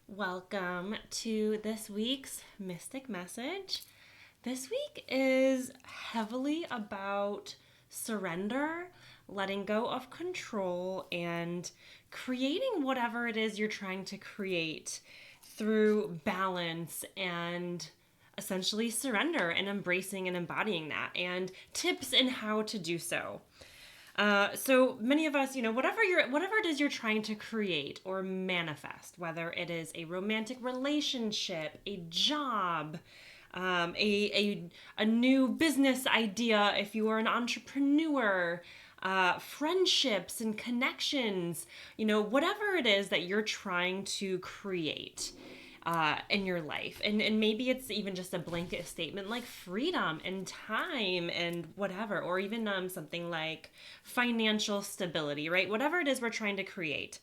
Welcome to this week's Mystic Message. This week is heavily about surrender, letting go of control, and creating whatever it is you're trying to create through balance and essentially surrender and embracing and embodying that, and tips in how to do so. So many of us, whatever it is you're trying to create or manifest, whether it is a romantic relationship, a job, a new business idea, if you are an entrepreneur, friendships and connections, whatever it is that you're trying to create in your life. And maybe it's even just a blanket statement like freedom and time and whatever, or even something like financial stability, right? Whatever it is we're trying to create.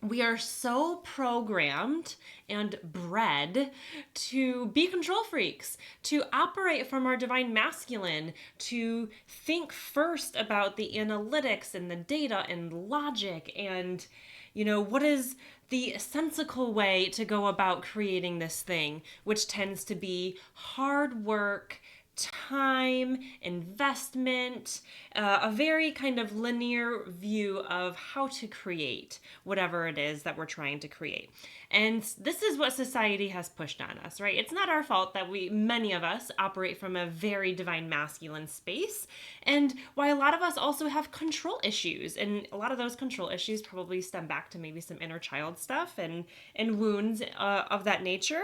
We are so programmed and bred to be control freaks, to operate from our divine masculine, to think first about the analytics and the data and logic and what is the sensical way to go about creating this thing, which tends to be hard work, time, investment, a very kind of linear view of how to create whatever it is that we're trying to create. And this is what society has pushed on us, right? It's not our fault that many of us operate from a very divine masculine space. And why a lot of us also have control issues. And a lot of those control issues probably stem back to maybe some inner child stuff and wounds of that nature.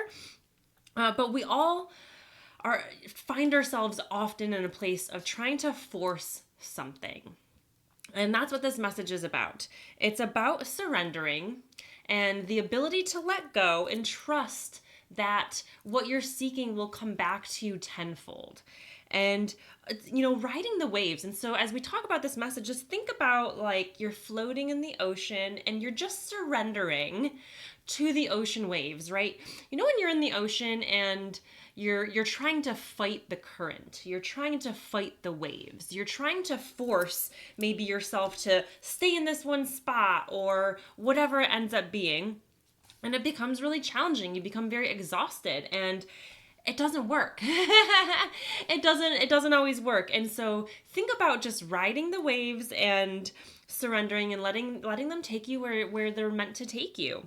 But we all find ourselves often in a place of trying to force something. And that's what this message is about. It's about surrendering and the ability to let go and trust that what you're seeking will come back to you tenfold. And riding the waves. And so as we talk about this message, just think about like you're floating in the ocean and you're just surrendering to the ocean waves, right? When you're in the ocean and you're trying to fight the current, you're trying to fight the waves, you're trying to force maybe yourself to stay in this one spot or whatever it ends up being, and it becomes really challenging. You become very exhausted and it doesn't work. It doesn't always work. And so think about just riding the waves and surrendering and letting them take you where they're meant to take you.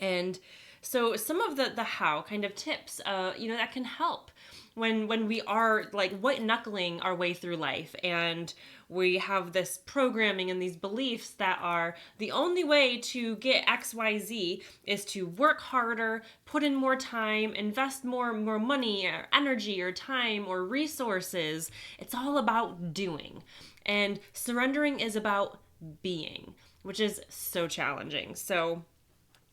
And so some of the how kind of tips, that can help when we are like white knuckling our way through life and we have this programming and these beliefs that are the only way to get XYZ is to work harder, put in more time, invest more money or energy or time or resources. It's all about doing. And surrendering is about being, which is so challenging. So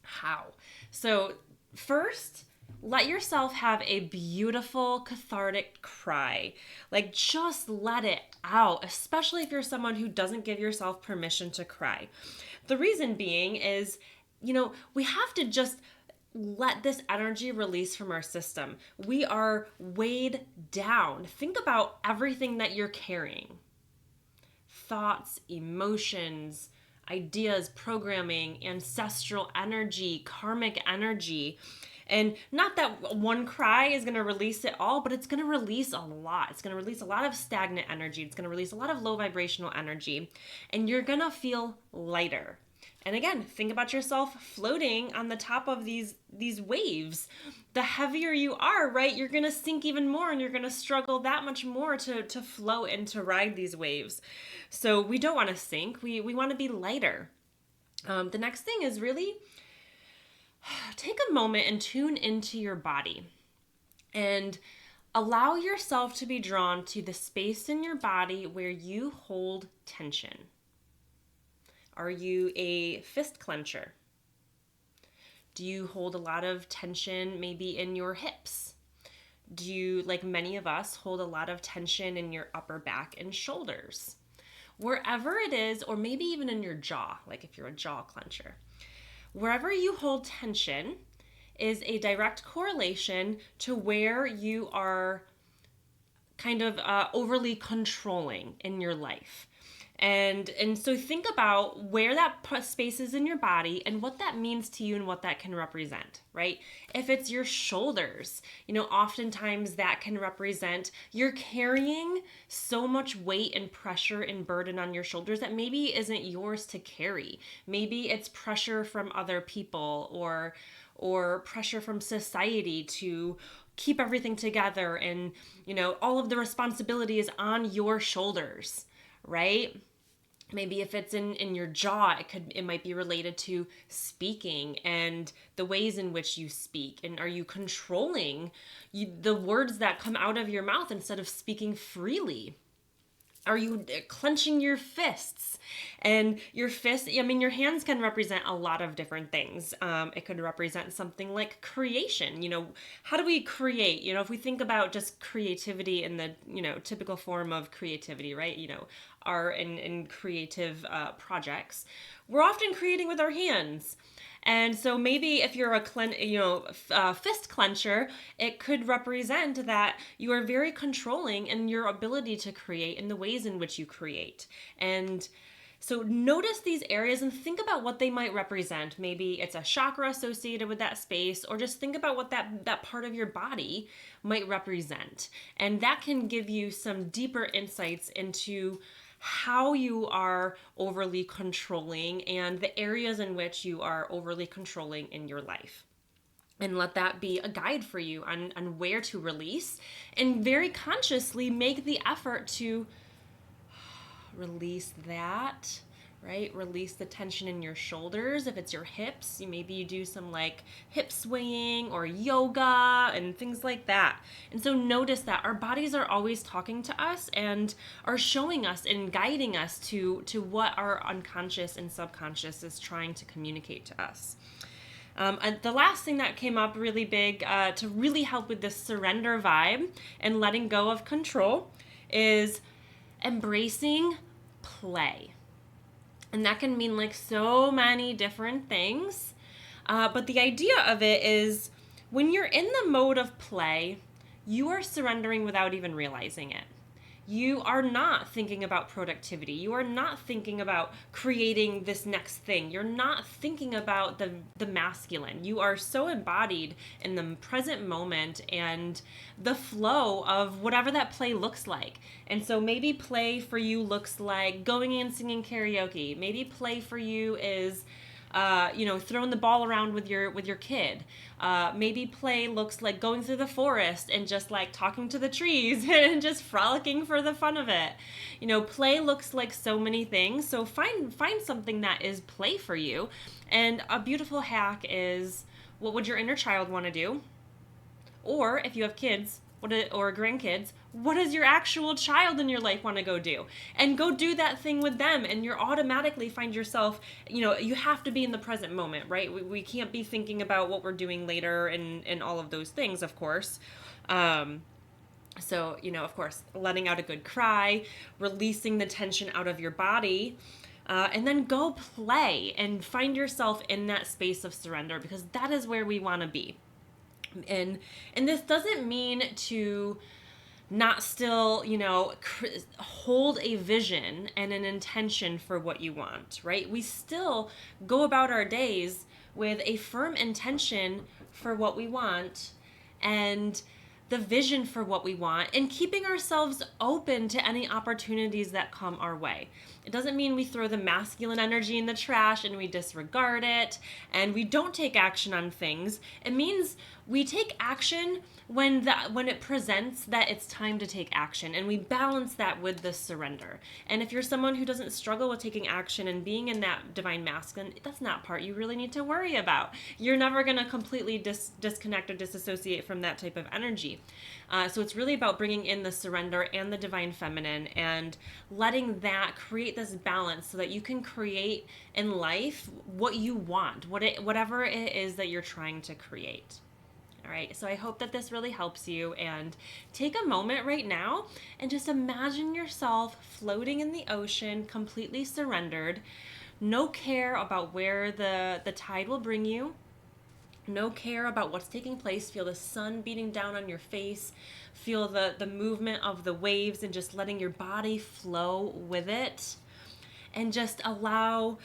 how? So, first, let yourself have a beautiful cathartic cry. Like, just let it out, especially if you're someone who doesn't give yourself permission to cry. The reason being is, we have to just let this energy release from our system. We are weighed down. Think about everything that you're carrying: thoughts, emotions, ideas, programming, ancestral energy, karmic energy. And not that one cry is going to release it all, but it's going to release a lot. It's going to release a lot of stagnant energy. It's going to release a lot of low vibrational energy. And you're going to feel lighter. And again, think about yourself floating on the top of these waves. The heavier you are, right, you're going to sink even more and you're going to struggle that much more to float and to ride these waves. So we don't want to sink. We want to be lighter. The next thing is really take a moment and tune into your body and allow yourself to be drawn to the space in your body where you hold tension. Are you a fist clencher? Do you hold a lot of tension maybe in your hips? Do you, like many of us, hold a lot of tension in your upper back and shoulders? Wherever it is, or maybe even in your jaw, like if you're a jaw clencher. Wherever you hold tension is a direct correlation to where you are kind of overly controlling in your life. And so think about where that space is in your body and what that means to you and what that can represent, right? If it's your shoulders, oftentimes that can represent you're carrying so much weight and pressure and burden on your shoulders that maybe isn't yours to carry. Maybe it's pressure from other people or pressure from society to keep everything together, and all of the responsibility is on your shoulders, right? Maybe if it's in your jaw, it might be related to speaking and the ways in which you speak. And are you controlling the words that come out of your mouth instead of speaking freely? Are you clenching your fists? And your fists, your hands can represent a lot of different things. It could represent something like creation. How do we create? If we think about just creativity in the, typical form of creativity, right? Art and creative projects, we're often creating with our hands. And so maybe if you're a fist clencher, it could represent that you are very controlling in your ability to create and the ways in which you create. And so notice these areas and think about what they might represent. Maybe it's a chakra associated with that space, or just think about what that part of your body might represent. And that can give you some deeper insights into how you are overly controlling and the areas in which you are overly controlling in your life. And let that be a guide for you on where to release, and very consciously make the effort to release that, right? Release the tension in your shoulders. If it's your hips, maybe you do some like hip swaying or yoga and things like that. And so notice that our bodies are always talking to us and are showing us and guiding us to what our unconscious and subconscious is trying to communicate to us. And the last thing that came up really big to really help with this surrender vibe and letting go of control is embracing play. And that can mean like so many different things. But the idea of it is when you're in the mode of play, you are surrendering without even realizing it. You are not thinking about productivity. You are not thinking about creating this next thing. You're not thinking about the masculine. You are so embodied in the present moment and the flow of whatever that play looks like. And so maybe play for you looks like going and singing karaoke. Maybe play for you is throwing the ball around with your kid. Maybe play looks like going through the forest and just like talking to the trees and just frolicking for the fun of it. Play looks like so many things. So find something that is play for you. And a beautiful hack is, what would your inner child want to do? Or if you have kids, or grandkids, what does your actual child in your life want to go do? And go do that thing with them, and you're automatically find yourself, you have to be in the present moment, right? We can't be thinking about what we're doing later and all of those things, of course. So, of course, letting out a good cry, releasing the tension out of your body, and then go play and find yourself in that space of surrender, because that is where we want to be. And this doesn't mean to not still, hold a vision and an intention for what you want, right? We still go about our days with a firm intention for what we want and the vision for what we want, and keeping ourselves open to any opportunities that come our way. It doesn't mean we throw the masculine energy in the trash and we disregard it and we don't take action on things. It means we take action when it presents that it's time to take action, and we balance that with the surrender. And if you're someone who doesn't struggle with taking action and being in that divine masculine, that's not part you really need to worry about. You're never going to completely disconnect or disassociate from that type of energy. So it's really about bringing in the surrender and the divine feminine and letting that create this balance so that you can create in life what you want, whatever it is that you're trying to create. All right, so I hope that this really helps you, and take a moment right now and just imagine yourself floating in the ocean, completely surrendered, no care about where the tide will bring you, no care about what's taking place. Feel the sun beating down on your face, feel the movement of the waves and just letting your body flow with it. and just allow,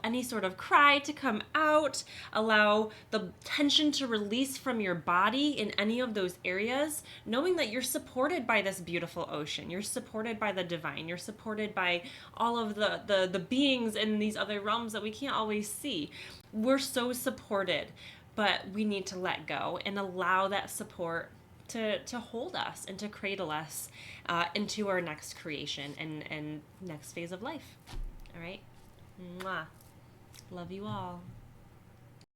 any sort of cry to come out, allow the tension to release from your body in any of those areas, knowing that you're supported by this beautiful ocean. You're supported by the divine. You're supported by all of the beings in these other realms that we can't always see. We're so supported, but we need to let go and allow that support to hold us and to cradle us into our next creation and next phase of life. All right? Mwah. Love you all.